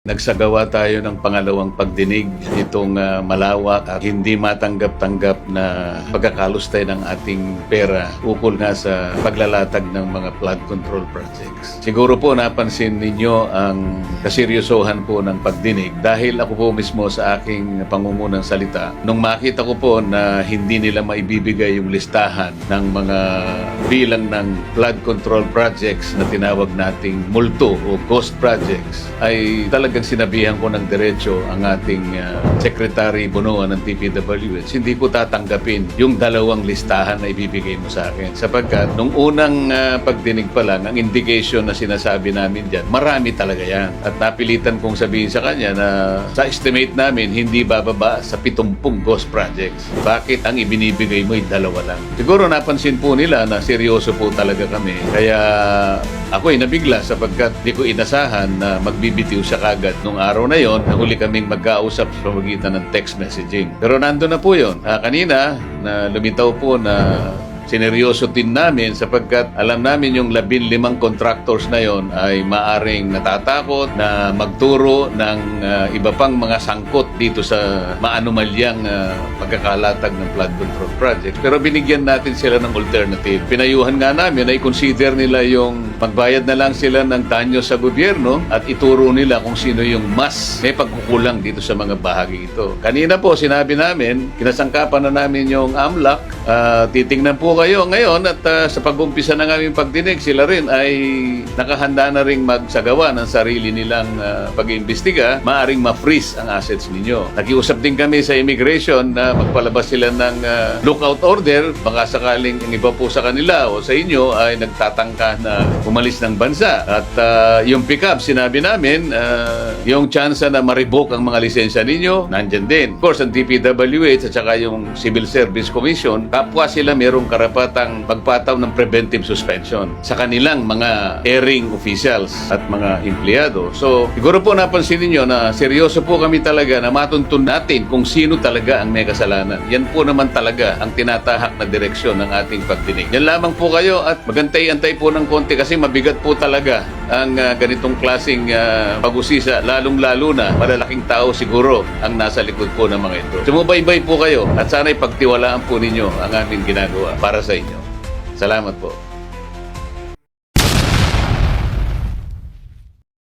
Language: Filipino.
Nagsagawa tayo ng pangalawang pagdinig itong malawak at hindi matanggap-tanggap na pagkakalustay ng ating pera ukol nga sa paglalatag ng mga flood control projects. Siguro po napansin ninyo ang kaseryosohan po ng pagdinig dahil ako po mismo sa aking pangungunang salita nung makita ko po na hindi nila maibibigay yung listahan ng mga bilang ng flood control projects na tinawag nating multo o ghost projects ay talagang sinabihan ko ng diretso ang ating Secretary Bonoan ng DPWH, hindi ko tatanggapin yung dalawang listahan na ibibigay mo sa akin. Sapagkat nung unang pagdinig pa lang, ang indication na sinasabi namin dyan, marami talaga yan. At napilitan kong sabihin sa kanya na sa estimate namin, hindi bababa sa 70 ghost projects. Bakit ang ibinibigay mo ay dalawa lang? Siguro napansin po nila na seryoso po talaga kami. Kaya ako'y nabigla sapagkat di ko inasahan na magbibitiw siya kagad nung araw na yon. Huli kaming magkausap sa pamagitan ng text messaging. Pero nandun na po yun. Kanina, na lumitaw po na sineryoso din namin sapagkat alam namin yung 15 contractors na yon ay maaring natatakot na magturo ng iba pang mga sangkot dito sa maanumalyang pagkakalatag ng flood control project. Pero binigyan natin sila ng alternative. Pinayuhan nga namin ay consider nila yung magbayad na lang sila ng danyo sa gobyerno at ituro nila kung sino yung mas may pagkukulang dito sa mga bahagi ito. Kanina po sinabi namin, kinasangkapan na namin yung AMLAC, titingnan po kayo ngayon at sa pag-umpisa ng aming pagdinig, sila rin ay nakahanda na rin magsagawa ng sarili nilang pag-iimbestiga, maaring ma-freeze ang assets ninyo. Nakiusap din kami sa immigration na magpalabas sila ng lookout order, baka sakaling ang iba po sa kanila o sa inyo ay nagtatangka na umalis ng bansa. At yung pick-up, sinabi namin, yung chance na ma-revoke ang mga lisensya ninyo, nandyan din. Of course, ang DPWH at saka yung Civil Service Commission, kapwa sila merong karapatang magpataw ng preventive suspension sa kanilang mga airing officials at mga empleyado. So, siguro po napansin niyo na seryoso po kami talaga na matuntun natin kung sino talaga ang may kasalanan. Yan po naman talaga ang tinatahak na direksyon ng ating pagdinig. Yan lamang po kayo at magantay-antay po ng konti kasi mabigat po talaga ang ganitong klaseng pag-usisa, lalong-lalo na malalaking tao siguro ang nasa likod po ng mga ito. Sumubaybay po kayo at sana'y pagtiwalaan po ninyo ang aming ginagawa para sa inyo. Salamat po.